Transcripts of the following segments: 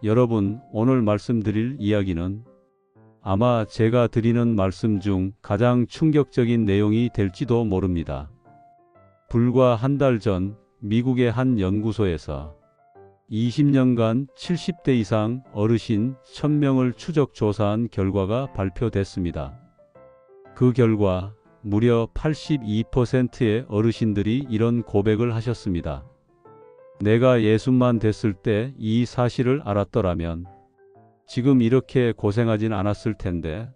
여러분, 오늘 말씀드릴 이야기는 아마 제가 드리는 말씀 중 가장 충격적인 내용이 될지도 모릅니다. 불과 한 달 전 미국의 한 연구소에서 20년간 70대 이상 어르신 1000명을 추적 조사한 결과가 발표됐습니다. 그 결과 무려 82%의 어르신들이 이런 고백을 하셨습니다. 내가 60만 됐을 때 이 사실을 알았더라면 지금 이렇게 고생하진 않았을 텐데.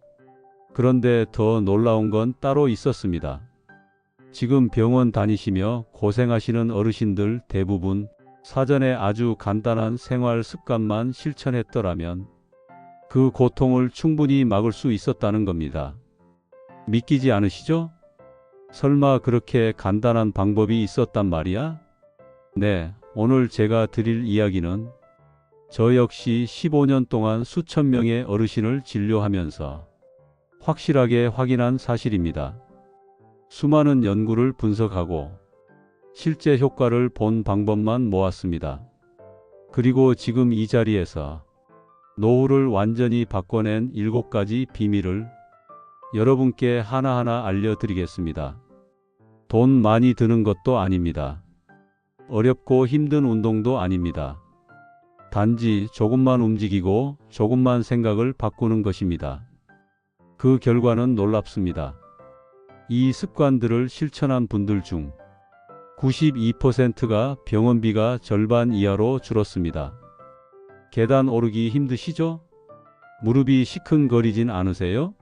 그런데 더 놀라운 건 따로 있었습니다. 지금 병원 다니시며 고생하시는 어르신들 대부분 사전에 아주 간단한 생활 습관만 실천했더라면 그 고통을 충분히 막을 수 있었다는 겁니다. 믿기지 않으시죠? 설마 그렇게 간단한 방법이 있었단 말이야? 네, 오늘 제가 드릴 이야기는 저 역시 15년 동안 수천 명의 어르신을 진료하면서 확실하게 확인한 사실입니다. 수많은 연구를 분석하고 실제 효과를 본 방법만 모았습니다. 그리고 지금 이 자리에서 노후를 완전히 바꿔낸 7가지 비밀을 여러분께 하나하나 알려드리겠습니다. 돈 많이 드는 것도 아닙니다. 어렵고 힘든 운동도 아닙니다. 단지 조금만 움직이고 조금만 생각을 바꾸는 것입니다. 그 결과는 놀랍습니다. 이 습관들을 실천한 분들 중 92%가 병원비가 절반 이하로 줄었습니다. 계단 오르기 힘드시죠? 무릎이 시큰거리진 않으세요?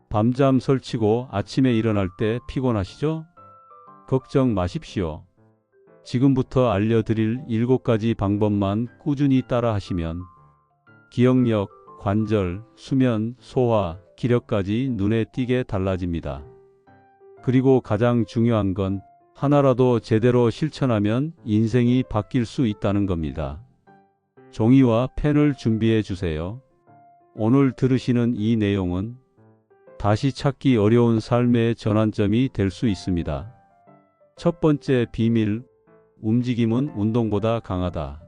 밤잠 설치고 아침에 일어날 때 피곤하시죠? 걱정 마십시오. 지금부터 알려드릴 7가지 방법만 꾸준히 따라 하시면 기억력, 관절, 수면, 소화, 기력까지 눈에 띄게 달라집니다. 그리고 가장 중요한 건 하나라도 제대로 실천하면 인생이 바뀔 수 있다는 겁니다. 종이와 펜을 준비해 주세요. 오늘 들으시는 이 내용은 다시 찾기 어려운 삶의 전환점이 될 수 있습니다. 첫 번째 비밀, 움직임은 운동보다 강하다.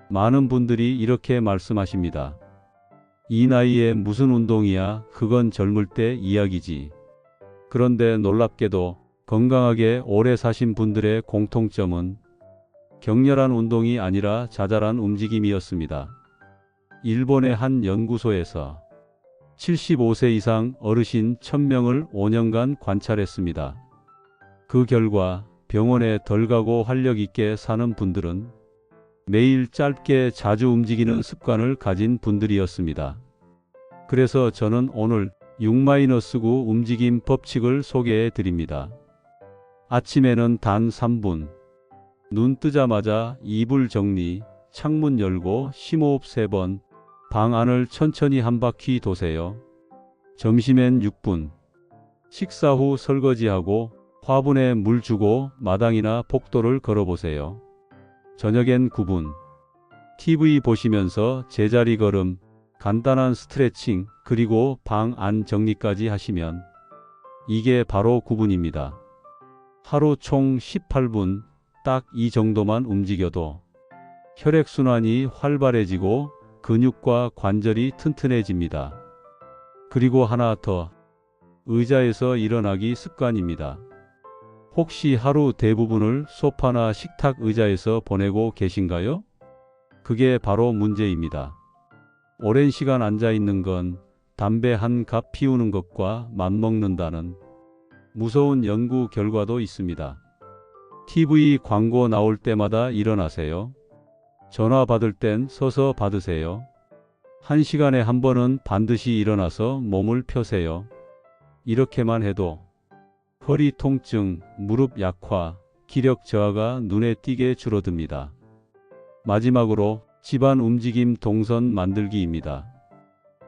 많은 분들이 이렇게 말씀하십니다. 이 나이에 무슨 운동이야? 그건 젊을 때 이야기지. 그런데 놀랍게도 건강하게 오래 사신 분들의 공통점은 격렬한 운동이 아니라 자잘한 움직임이었습니다. 일본의 한 연구소에서 75세 이상 어르신 1000명을 5년간 관찰했습니다. 그 결과 병원에 덜 가고 활력 있게 사는 분들은 매일 짧게 자주 움직이는 습관을 가진 분들이었습니다. 그래서 저는 오늘 6-9 움직임 법칙을 소개해 드립니다. 아침에는 단 3분. 눈 뜨자마자 이불 정리, 창문 열고 심호흡 3번, 방 안을 천천히 한 바퀴 도세요. 점심엔 6분. 식사 후 설거지하고 화분에 물 주고 마당이나 복도를 걸어보세요. 저녁엔 9분. TV 보시면서 제자리 걸음, 간단한 스트레칭, 그리고 방 안 정리까지 하시면 이게 바로 9분입니다. 하루 총 18분, 딱 이 정도만 움직여도 혈액순환이 활발해지고 근육과 관절이 튼튼해집니다. 그리고 하나 더, 의자에서 일어나기 습관입니다. 혹시 하루 대부분을 소파나 식탁 의자에서 보내고 계신가요? 그게 바로 문제입니다. 오랜 시간 앉아 있는 건 담배 한 갑 피우는 것과 맞먹는다는 무서운 연구 결과도 있습니다. TV 광고 나올 때마다 일어나세요. 전화 받을 땐 서서 받으세요. 1시간에 한 번은 반드시 일어나서 몸을 펴세요. 이렇게만 해도 허리 통증, 무릎 약화, 기력 저하가 눈에 띄게 줄어듭니다. 마지막으로 집안 움직임 동선 만들기입니다.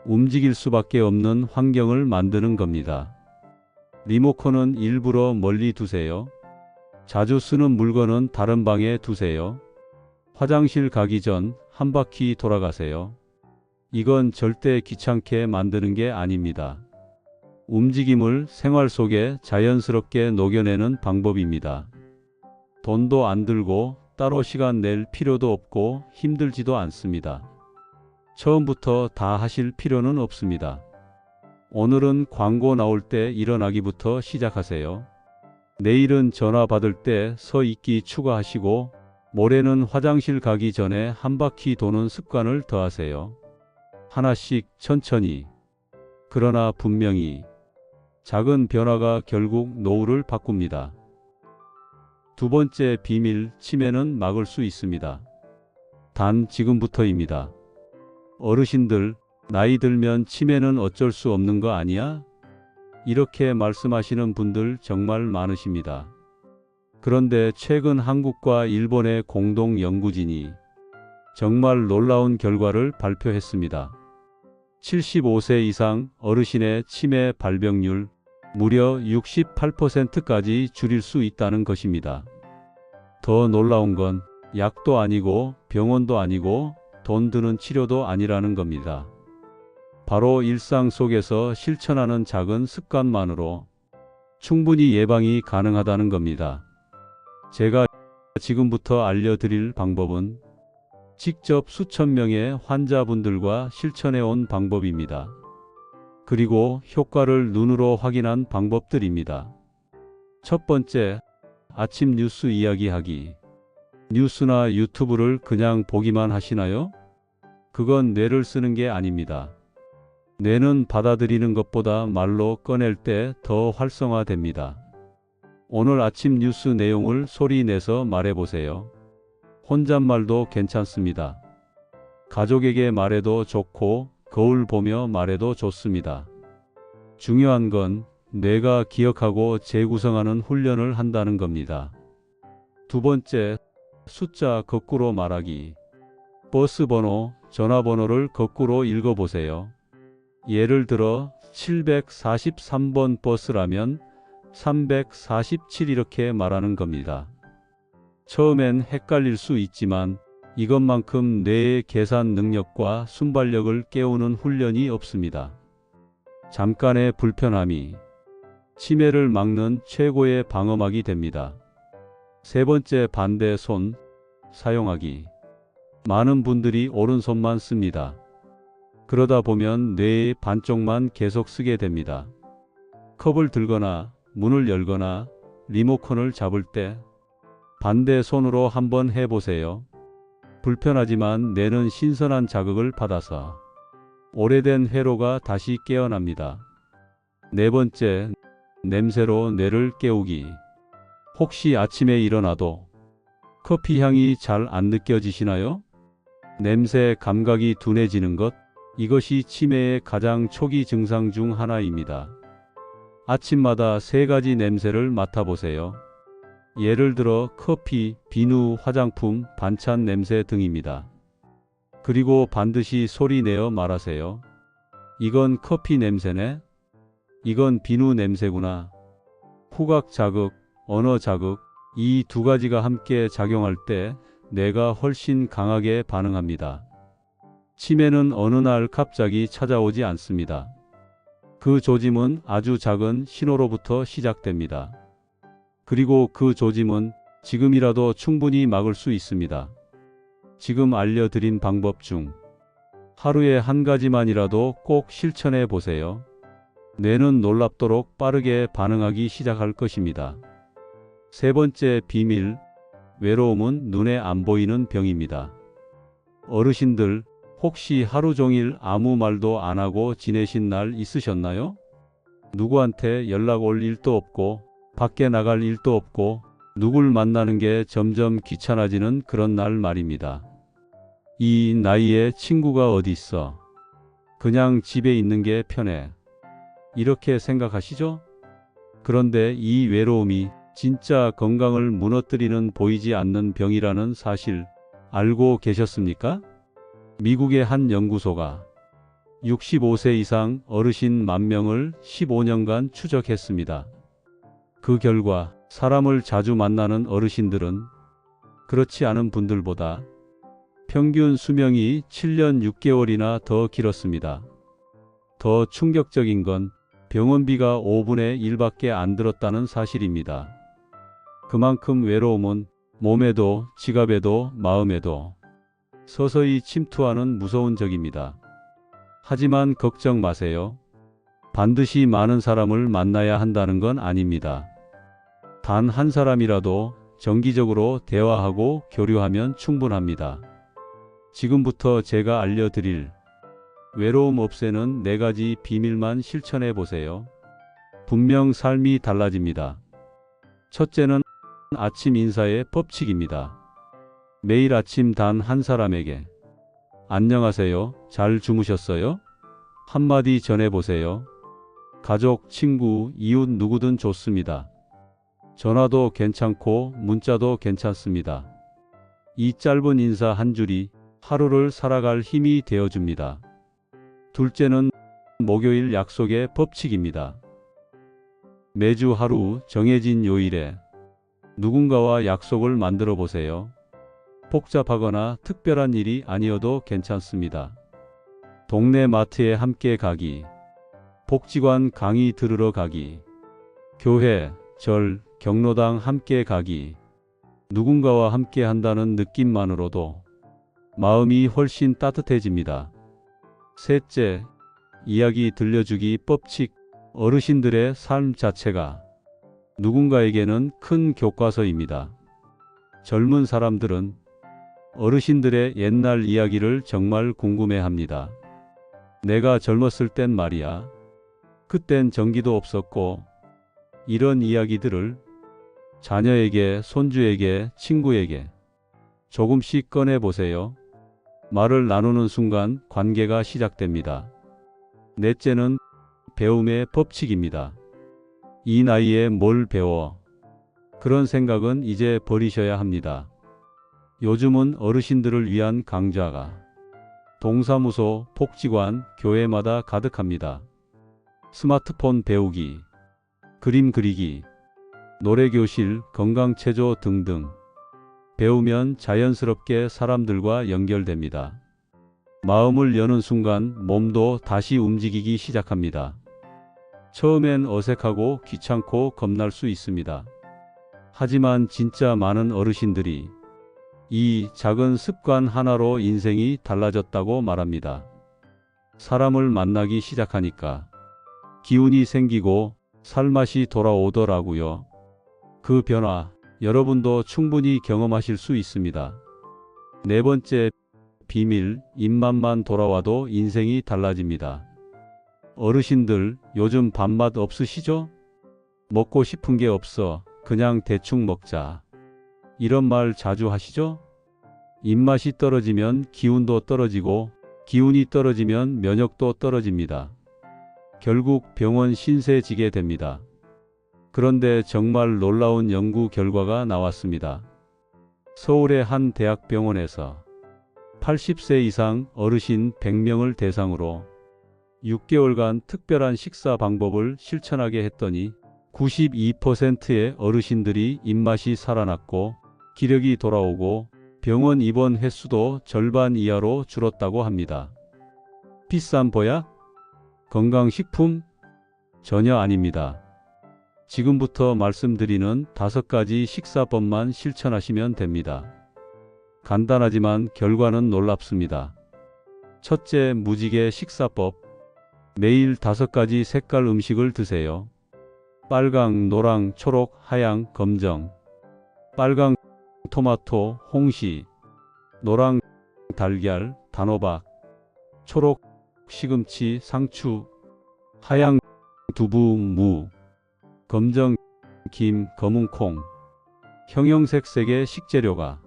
움직일 수밖에 없는 환경을 만드는 겁니다. 리모컨은 일부러 멀리 두세요. 자주 쓰는 물건은 다른 방에 두세요. 화장실 가기 전 한 바퀴 돌아가세요. 이건 절대 귀찮게 만드는 게 아닙니다. 움직임을 생활 속에 자연스럽게 녹여내는 방법입니다. 돈도 안 들고 따로 시간 낼 필요도 없고 힘들지도 않습니다. 처음부터 다 하실 필요는 없습니다. 오늘은 광고 나올 때 일어나기부터 시작하세요. 내일은 전화 받을 때 서 있기 추가하시고 모레는 화장실 가기 전에 한 바퀴 도는 습관을 더하세요. 하나씩 천천히. 그러나 분명히. 작은 변화가 결국 노후를 바꿉니다. 두 번째 비밀, 치매는 막을 수 있습니다. 단 지금부터입니다. 어르신들, 나이 들면 치매는 어쩔 수 없는 거 아니야? 이렇게 말씀하시는 분들 정말 많으십니다. 그런데 최근 한국과 일본의 공동 연구진이 정말 놀라운 결과를 발표했습니다. 75세 이상 어르신의 치매 발병률 무려 68%까지 줄일 수 있다는 것입니다. 더 놀라운 건 약도 아니고 병원도 아니고 돈 드는 치료도 아니라는 겁니다. 바로 일상 속에서 실천하는 작은 습관만으로 충분히 예방이 가능하다는 겁니다. 제가 지금부터 알려드릴 방법은 직접 수천 명의 환자분들과 실천해 온 방법입니다. 그리고 효과를 눈으로 확인한 방법들입니다. 첫 번째, 아침 뉴스 이야기하기. 뉴스나 유튜브를 그냥 보기만 하시나요? 그건 뇌를 쓰는 게 아닙니다. 뇌는 받아들이는 것보다 말로 꺼낼 때 더 활성화됩니다. 오늘 아침 뉴스 내용을 소리 내서 말해보세요. 혼잣말도 괜찮습니다. 가족에게 말해도 좋고 거울 보며 말해도 좋습니다. 중요한 건 뇌가 기억하고 재구성하는 훈련을 한다는 겁니다. 두 번째, 숫자 거꾸로 말하기. 버스 번호, 전화번호를 거꾸로 읽어보세요. 예를 들어 743번 버스라면 347 이렇게 말하는 겁니다. 처음엔 헷갈릴 수 있지만 이것만큼 뇌의 계산 능력과 순발력을 깨우는 훈련이 없습니다. 잠깐의 불편함이 치매를 막는 최고의 방어막이 됩니다. 세 번째, 반대 손 사용하기. 많은 분들이 오른손만 씁니다. 그러다 보면 뇌의 반쪽만 계속 쓰게 됩니다. 컵을 들거나 문을 열거나 리모컨을 잡을 때 반대 손으로 한번 해보세요. 불편하지만 뇌는 신선한 자극을 받아서 오래된 회로가 다시 깨어납니다. 네 번째, 냄새로 뇌를 깨우기. 혹시 아침에 일어나도 커피 향이 잘 안 느껴지시나요? 냄새 감각이 둔해지는 것, 이것이 치매의 가장 초기 증상 중 하나입니다. 아침마다 3가지 냄새를 맡아보세요. 예를 들어 커피, 비누, 화장품, 반찬 냄새 등입니다. 그리고 반드시 소리 내어 말하세요. 이건 커피 냄새네? 이건 비누 냄새구나. 후각 자극, 언어 자극, 이 2가지가 함께 작용할 때 뇌가 훨씬 강하게 반응합니다. 치매는 어느 날 갑자기 찾아오지 않습니다. 그 조짐은 아주 작은 신호로부터 시작됩니다. 그리고 그 조짐은 지금이라도 충분히 막을 수 있습니다. 지금 알려드린 방법 중 하루에 한 가지만이라도 꼭 실천해 보세요. 뇌는 놀랍도록 빠르게 반응하기 시작할 것입니다. 세 번째 비밀, 외로움은 눈에 안 보이는 병입니다. 어르신들, 혹시 하루 종일 아무 말도 안 하고 지내신 날 있으셨나요? 누구한테 연락 올 일도 없고 밖에 나갈 일도 없고 누굴 만나는 게 점점 귀찮아지는 그런 날 말입니다. 이 나이에 친구가 어디 있어? 그냥 집에 있는 게 편해. 이렇게 생각하시죠? 그런데 이 외로움이 진짜 건강을 무너뜨리는 보이지 않는 병이라는 사실 알고 계셨습니까? 미국의 한 연구소가 65세 이상 어르신 10,000명을 15년간 추적했습니다. 그 결과 사람을 자주 만나는 어르신들은 그렇지 않은 분들보다 평균 수명이 7년 6개월이나 더 길었습니다. 더 충격적인 건 병원비가 5분의 1밖에 안 들었다는 사실입니다. 그만큼 외로움은 몸에도 지갑에도 마음에도 서서히 침투하는 무서운 적입니다. 하지만 걱정 마세요. 반드시 많은 사람을 만나야 한다는 건 아닙니다. 단 한 사람이라도 정기적으로 대화하고 교류하면 충분합니다. 지금부터 제가 알려드릴 외로움 없애는 4가지 비밀만 실천해 보세요. 분명 삶이 달라집니다. 첫째는 아침 인사의 법칙입니다. 매일 아침 단 한 사람에게 안녕하세요, 잘 주무셨어요? 한마디 전해보세요. 가족, 친구, 이웃 누구든 좋습니다. 전화도 괜찮고 문자도 괜찮습니다. 이 짧은 인사 한 줄이 하루를 살아갈 힘이 되어줍니다. 둘째는 목요일 약속의 법칙입니다. 매주 하루 정해진 요일에 누군가와 약속을 만들어 보세요. 복잡하거나 특별한 일이 아니어도 괜찮습니다. 동네 마트에 함께 가기, 복지관 강의 들으러 가기, 교회, 절, 경로당 함께 가기. 누군가와 함께 한다는 느낌만으로도 마음이 훨씬 따뜻해집니다. 셋째, 이야기 들려주기 법칙. 어르신들의 삶 자체가 누군가에게는 큰 교과서입니다. 젊은 사람들은 어르신들의 옛날 이야기를 정말 궁금해합니다. 내가 젊었을 땐 말이야. 그땐 전기도 없었고. 이런 이야기들을 자녀에게, 손주에게, 친구에게 조금씩 꺼내보세요. 말을 나누는 순간 관계가 시작됩니다. 넷째는 배움의 법칙입니다. 이 나이에 뭘 배워? 그런 생각은 이제 버리셔야 합니다. 요즘은 어르신들을 위한 강좌가 동사무소, 복지관, 교회마다 가득합니다. 스마트폰 배우기, 그림 그리기, 노래교실, 건강체조 등등. 배우면 자연스럽게 사람들과 연결됩니다. 마음을 여는 순간 몸도 다시 움직이기 시작합니다. 처음엔 어색하고 귀찮고 겁날 수 있습니다. 하지만 진짜 많은 어르신들이 이 작은 습관 하나로 인생이 달라졌다고 말합니다. 사람을 만나기 시작하니까 기운이 생기고 살맛이 돌아오더라고요. 그 변화, 여러분도 충분히 경험하실 수 있습니다. 네 번째 비밀, 입맛만 돌아와도 인생이 달라집니다. 어르신들, 요즘 밥맛 없으시죠? 먹고 싶은 게 없어. 그냥 대충 먹자. 이런 말 자주 하시죠? 입맛이 떨어지면 기운도 떨어지고, 기운이 떨어지면 면역도 떨어집니다. 결국 병원 신세 지게 됩니다. 그런데 정말 놀라운 연구 결과가 나왔습니다. 서울의 한 대학병원에서 80세 이상 어르신 100명을 대상으로 6개월간 특별한 식사 방법을 실천하게 했더니 92%의 어르신들이 입맛이 살아났고 기력이 돌아오고 병원 입원 횟수도 절반 이하로 줄었다고 합니다. 비싼 보약? 건강식품? 전혀 아닙니다. 지금부터 말씀드리는 5가지 식사법만 실천하시면 됩니다. 간단하지만 결과는 놀랍습니다. 첫째, 무지개 식사법. 매일 5가지 색깔 음식을 드세요. 빨강, 노랑, 초록, 하양, 검정. 빨강 토마토, 홍시. 노랑 달걀, 단호박. 초록 시금치, 상추. 하양 두부, 무. 검정 김, 검은 콩. 형형색 색의 식재료가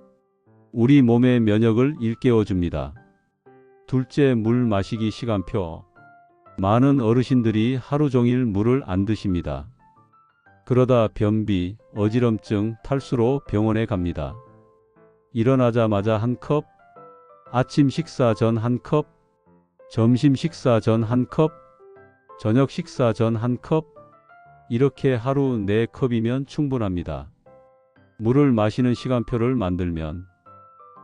우리 몸의 면역을 일깨워줍니다. 둘째, 물 마시기 시간표. 많은 어르신들이 하루 종일 물을 안 드십니다. 그러다 변비, 어지럼증, 탈수로 병원에 갑니다. 일어나자마자 1컵, 아침 식사 전 1컵, 점심 식사 전 1컵, 저녁 식사 전 1컵, 이렇게 하루 4컵이면 충분합니다. 물을 마시는 시간표를 만들면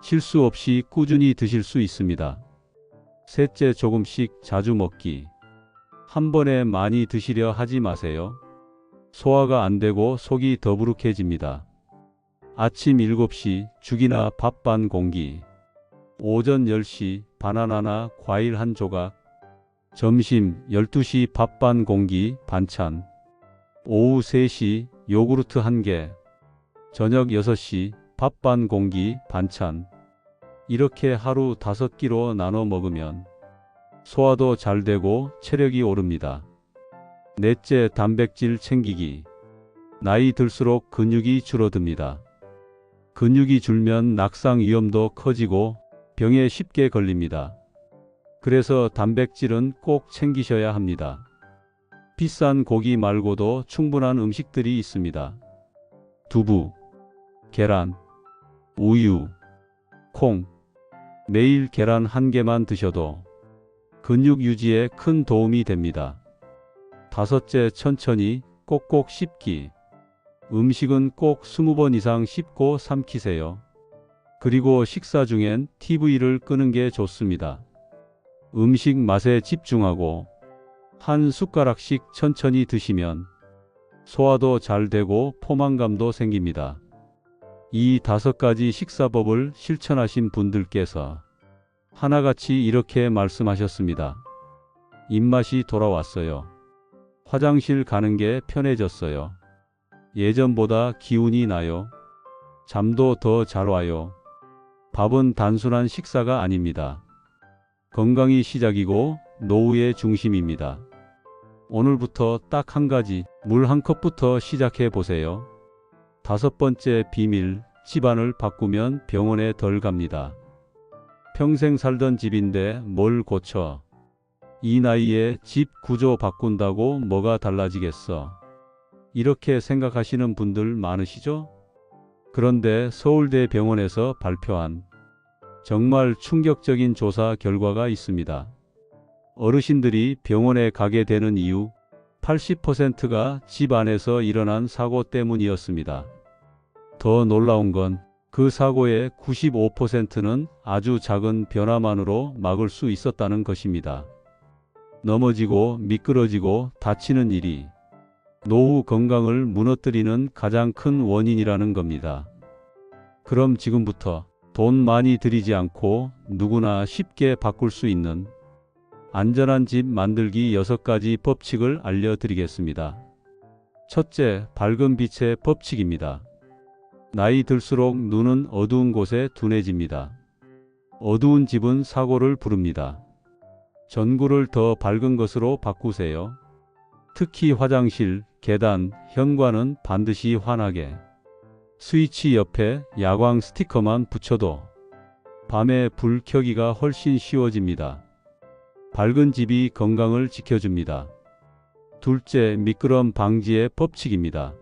실수 없이 꾸준히 드실 수 있습니다. 셋째, 조금씩 자주 먹기. 한 번에 많이 드시려 하지 마세요. 소화가 안 되고 속이 더부룩해집니다. 아침 7시 죽이나 밥 반 공기. 오전 10시 바나나나 과일 한 조각, 점심 12시 밥 반 공기 반찬, 오후 3시 요구르트 한 개, 저녁 6시 밥 반 공기 반찬. 이렇게 하루 5끼로 나눠 먹으면 소화도 잘 되고 체력이 오릅니다. 넷째, 단백질 챙기기. 나이 들수록 근육이 줄어듭니다. 근육이 줄면 낙상 위험도 커지고 병에 쉽게 걸립니다. 그래서 단백질은 꼭 챙기셔야 합니다. 비싼 고기 말고도 충분한 음식들이 있습니다. 두부, 계란, 우유, 콩. 매일 계란 한 개만 드셔도 근육 유지에 큰 도움이 됩니다. 다섯째, 천천히 꼭꼭 씹기. 음식은 꼭 20번 이상 씹고 삼키세요. 그리고 식사 중엔 TV를 끄는 게 좋습니다. 음식 맛에 집중하고 한 숟가락씩 천천히 드시면 소화도 잘 되고 포만감도 생깁니다. 이 5가지 식사법을 실천하신 분들께서 하나같이 이렇게 말씀하셨습니다. 입맛이 돌아왔어요. 화장실 가는 게 편해졌어요. 예전보다 기운이 나요. 잠도 더 잘 와요. 밥은 단순한 식사가 아닙니다. 건강이 시작이고 노후의 중심입니다. 오늘부터 딱 한 가지, 물 한 컵부터 시작해 보세요. 5번째 비밀, 집안을 바꾸면 병원에 덜 갑니다. 평생 살던 집인데 뭘 고쳐? 이 나이에 집 구조 바꾼다고 뭐가 달라지겠어? 이렇게 생각하시는 분들 많으시죠? 그런데 서울대병원에서 발표한 정말 충격적인 조사 결과가 있습니다. 어르신들이 병원에 가게 되는 이유 80%가 집 안에서 일어난 사고 때문이었습니다. 더 놀라운 건 그 사고의 95%는 아주 작은 변화만으로 막을 수 있었다는 것입니다. 넘어지고 미끄러지고 다치는 일이 노후 건강을 무너뜨리는 가장 큰 원인이라는 겁니다. 그럼 지금부터 돈 많이 들이지 않고 누구나 쉽게 바꿀 수 있는 안전한 집 만들기 6가지 법칙을 알려드리겠습니다. 첫째, 밝은 빛의 법칙입니다. 나이 들수록 눈은 어두운 곳에 둔해집니다. 어두운 집은 사고를 부릅니다. 전구를 더 밝은 것으로 바꾸세요. 특히 화장실, 계단, 현관은 반드시 환하게. 스위치 옆에 야광 스티커만 붙여도 밤에 불 켜기가 훨씬 쉬워집니다. 밝은 집이 건강을 지켜줍니다. 둘째, 미끄럼 방지의 법칙입니다.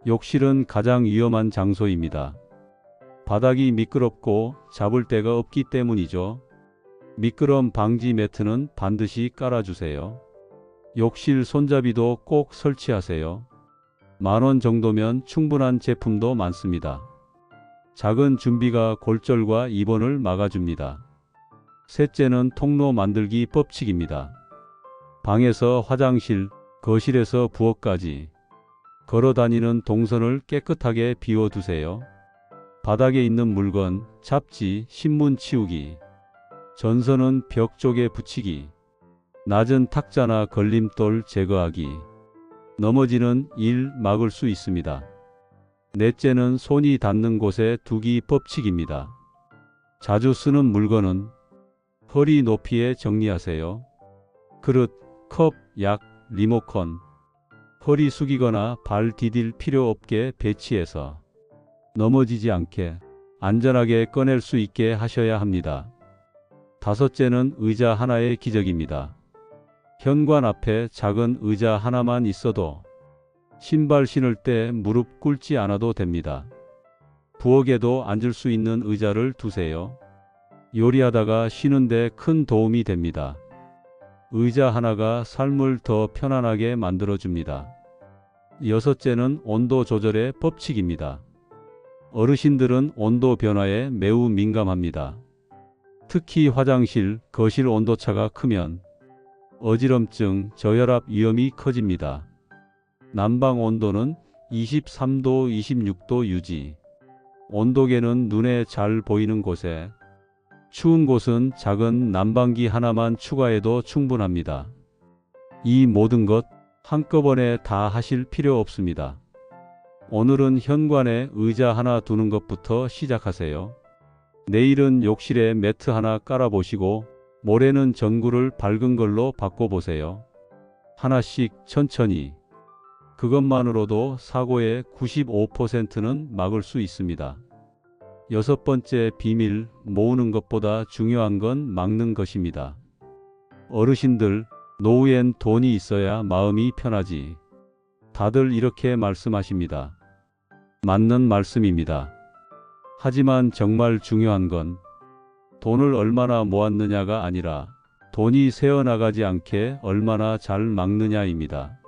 욕실은 가장 위험한 장소입니다. 바닥이 미끄럽고 잡을 데가 없기 때문이죠. 미끄럼 방지 매트는 반드시 깔아주세요. 욕실 손잡이도 꼭 설치하세요. 10,000원 정도면 충분한 제품도 많습니다. 작은 준비가 골절과 입원을 막아줍니다. 셋째는 통로 만들기 법칙입니다. 방에서 화장실, 거실에서 부엌까지 걸어 다니는 동선을 깨끗하게 비워두세요. 바닥에 있는 물건, 잡지, 신문 치우기, 전선은 벽 쪽에 붙이기, 낮은 탁자나 걸림돌 제거하기. 넘어지는 일 막을 수 있습니다. 넷째는 손이 닿는 곳에 두기 법칙입니다. 자주 쓰는 물건은 허리 높이에 정리하세요. 그릇, 컵, 약, 리모컨. 허리 숙이거나 발 디딜 필요 없게 배치해서 넘어지지 않게 안전하게 꺼낼 수 있게 하셔야 합니다. 다섯째는 의자 하나의 기적입니다. 현관 앞에 작은 의자 하나만 있어도 신발 신을 때 무릎 꿇지 않아도 됩니다. 부엌에도 앉을 수 있는 의자를 두세요. 요리하다가 쉬는데 큰 도움이 됩니다. 의자 하나가 삶을 더 편안하게 만들어줍니다. 여섯째는 온도 조절의 법칙입니다. 어르신들은 온도 변화에 매우 민감합니다. 특히 화장실, 거실 온도차가 크면 어지럼증, 저혈압 위험이 커집니다. 난방 온도는 23도, 26도 유지. 온도계는 눈에 잘 보이는 곳에, 추운 곳은 작은 난방기 하나만 추가해도 충분합니다. 이 모든 것 한꺼번에 다 하실 필요 없습니다. 오늘은 현관에 의자 하나 두는 것부터 시작하세요. 내일은 욕실에 매트 하나 깔아보시고 모레는 전구를 밝은 걸로 바꿔보세요. 하나씩 천천히. 그것만으로도 사고의 95%는 막을 수 있습니다. 여섯 번째 비밀, 모으는 것보다 중요한 건 막는 것입니다. 어르신들, 노후엔 돈이 있어야 마음이 편하지. 다들 이렇게 말씀하십니다. 맞는 말씀입니다. 하지만 정말 중요한 건 돈을 얼마나 모았느냐가 아니라 돈이 새어나가지 않게 얼마나 잘 막느냐입니다.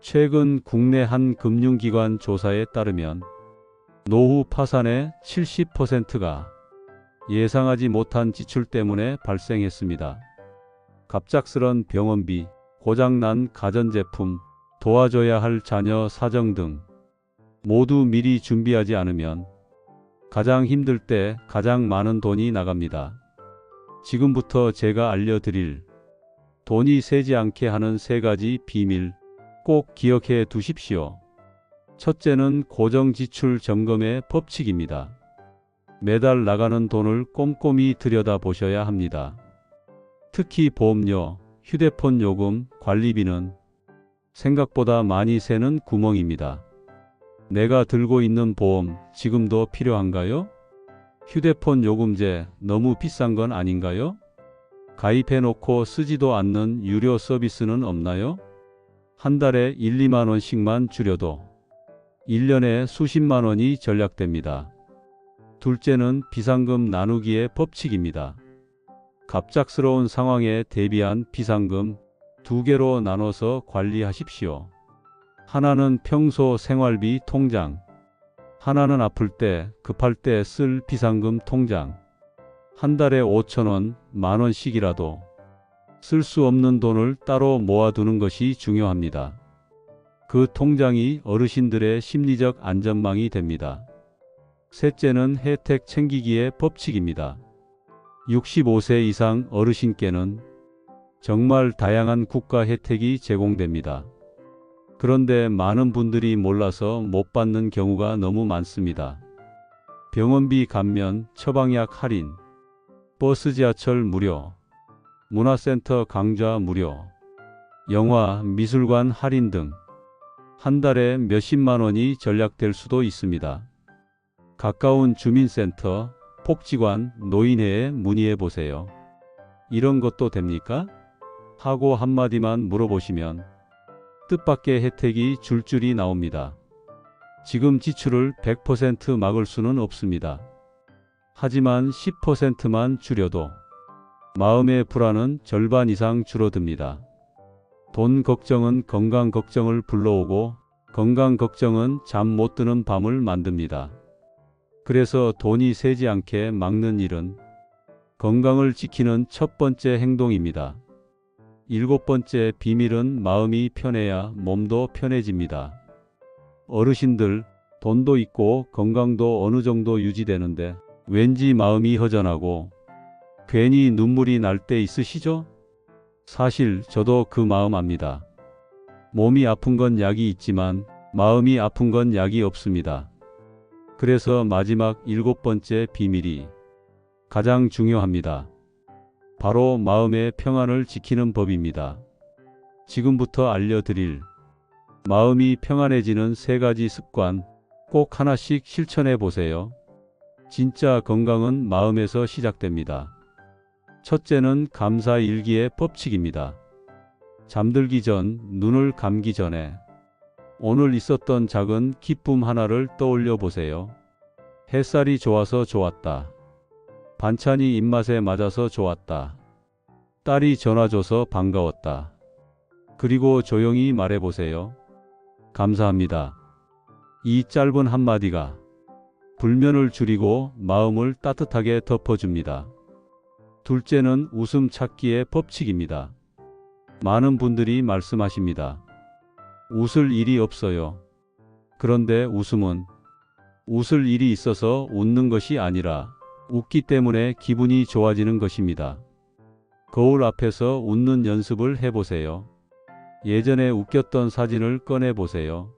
최근 국내 한 금융기관 조사에 따르면 노후 파산의 70%가 예상하지 못한 지출 때문에 발생했습니다. 갑작스런 병원비, 고장난 가전제품, 도와줘야 할 자녀 사정 등 모두 미리 준비하지 않으면 가장 힘들 때 가장 많은 돈이 나갑니다. 지금부터 제가 알려드릴 돈이 새지 않게 하는 세 가지 비밀 꼭 기억해 두십시오. 첫째는 고정지출 점검의 법칙입니다. 매달 나가는 돈을 꼼꼼히 들여다보셔야 합니다. 특히 보험료, 휴대폰 요금, 관리비는 생각보다 많이 새는 구멍입니다. 내가 들고 있는 보험 지금도 필요한가요? 휴대폰 요금제 너무 비싼 건 아닌가요? 가입해놓고 쓰지도 않는 유료 서비스는 없나요? 한 달에 1, 2만 원씩만 줄여도 1년에 수십만 원이 절약됩니다. 둘째는 비상금 나누기의 법칙입니다. 갑작스러운 상황에 대비한 비상금 2개로 나눠서 관리하십시오. 하나는 평소 생활비 통장, 하나는 아플 때, 급할 때 쓸 비상금 통장. 한 달에 5,000원, 만 원씩이라도 쓸 수 없는 돈을 따로 모아두는 것이 중요합니다. 그 통장이 어르신들의 심리적 안전망이 됩니다. 셋째는 혜택 챙기기의 법칙입니다. 65세 이상 어르신께는 정말 다양한 국가 혜택이 제공됩니다. 그런데 많은 분들이 몰라서 못 받는 경우가 너무 많습니다. 병원비 감면, 처방약 할인, 버스 지하철 무료, 문화센터 강좌 무료, 영화, 미술관 할인 등 한 달에 몇십만 원이 절약될 수도 있습니다. 가까운 주민센터, 복지관, 노인회에 문의해 보세요. 이런 것도 됩니까? 하고 한마디만 물어보시면 뜻밖의 혜택이 줄줄이 나옵니다. 지금 지출을 100% 막을 수는 없습니다. 하지만 10%만 줄여도 마음의 불안은 절반 이상 줄어듭니다. 돈 걱정은 건강 걱정을 불러오고 건강 걱정은 잠 못 드는 밤을 만듭니다. 그래서 돈이 새지 않게 막는 일은 건강을 지키는 첫 번째 행동입니다. 일곱 번째 비밀은 마음이 편해야 몸도 편해집니다. 어르신들, 돈도 있고 건강도 어느 정도 유지되는데 왠지 마음이 허전하고 괜히 눈물이 날 때 있으시죠? 사실 저도 그 마음 압니다. 몸이 아픈 건 약이 있지만 마음이 아픈 건 약이 없습니다. 그래서 마지막 일곱 번째 비밀이 가장 중요합니다. 바로 마음의 평안을 지키는 법입니다. 지금부터 알려드릴 마음이 평안해지는 세 가지 습관 꼭 하나씩 실천해 보세요. 진짜 건강은 마음에서 시작됩니다. 첫째는 감사일기의 법칙입니다. 잠들기 전, 눈을 감기 전에 오늘 있었던 작은 기쁨 하나를 떠올려 보세요. 햇살이 좋아서 좋았다. 반찬이 입맛에 맞아서 좋았다. 딸이 전화 줘서 반가웠다. 그리고 조용히 말해 보세요. 감사합니다. 이 짧은 한마디가 불면을 줄이고 마음을 따뜻하게 덮어줍니다. 둘째는 웃음 찾기의 법칙입니다. 많은 분들이 말씀하십니다. 웃을 일이 없어요. 그런데 웃음은 웃을 일이 있어서 웃는 것이 아니라 웃기 때문에 기분이 좋아지는 것입니다. 거울 앞에서 웃는 연습을 해보세요. 예전에 웃겼던 사진을 꺼내보세요.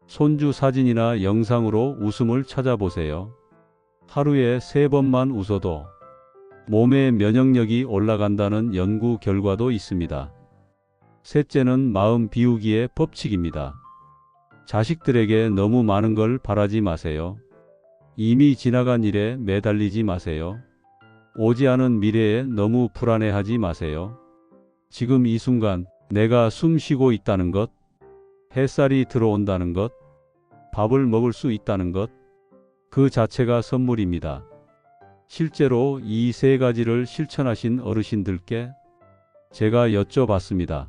손주 사진이나 영상으로 웃음을 찾아보세요. 하루에 3번만 웃어도 몸의 면역력이 올라간다는 연구 결과도 있습니다. 셋째는 마음 비우기의 법칙입니다. 자식들에게 너무 많은 걸 바라지 마세요. 이미 지나간 일에 매달리지 마세요. 오지 않은 미래에 너무 불안해하지 마세요. 지금 이 순간 내가 숨 쉬고 있다는 것, 햇살이 들어온다는 것, 밥을 먹을 수 있다는 것, 그 자체가 선물입니다. 실제로 이 3가지를 실천하신 어르신들께 제가 여쭤봤습니다.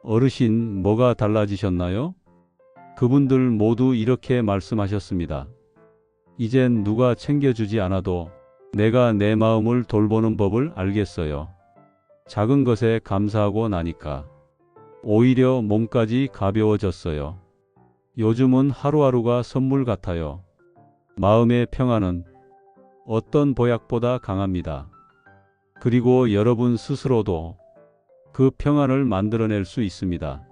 어르신, 뭐가 달라지셨나요? 그분들 모두 이렇게 말씀하셨습니다. 이젠 누가 챙겨주지 않아도 내가 내 마음을 돌보는 법을 알겠어요. 작은 것에 감사하고 나니까 오히려 몸까지 가벼워졌어요. 요즘은 하루하루가 선물 같아요. 마음의 평안은 어떤 보약보다 강합니다. 그리고 여러분 스스로도 그 평안을 만들어낼 수 있습니다.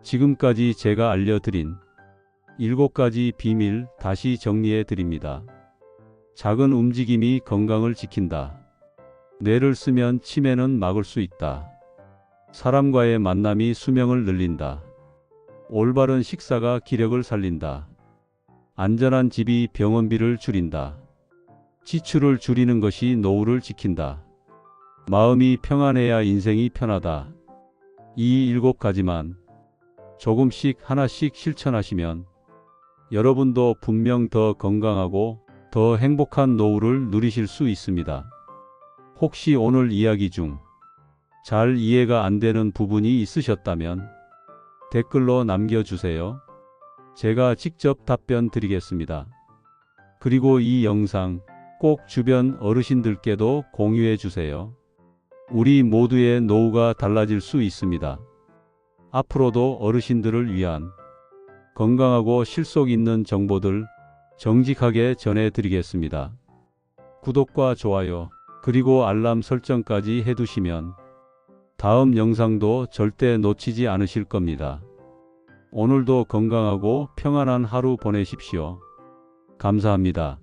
지금까지 제가 알려드린 7가지 비밀 다시 정리해 드립니다. 작은 움직임이 건강을 지킨다. 뇌를 쓰면 치매는 막을 수 있다. 사람과의 만남이 수명을 늘린다. 올바른 식사가 기력을 살린다. 안전한 집이 병원비를 줄인다. 지출을 줄이는 것이 노후를 지킨다. 마음이 평안해야 인생이 편하다. 이 7가지만 조금씩 하나씩 실천하시면 여러분도 분명 더 건강하고 더 행복한 노후를 누리실 수 있습니다. 혹시 오늘 이야기 중 잘 이해가 안 되는 부분이 있으셨다면 댓글로 남겨주세요. 제가 직접 답변 드리겠습니다. 그리고 이 영상 꼭 주변 어르신들께도 공유해 주세요. 우리 모두의 노후가 달라질 수 있습니다. 앞으로도 어르신들을 위한 건강하고 실속 있는 정보들 정직하게 전해드리겠습니다. 구독과 좋아요 그리고 알람 설정까지 해두시면 다음 영상도 절대 놓치지 않으실 겁니다. 오늘도 건강하고 평안한 하루 보내십시오. 감사합니다.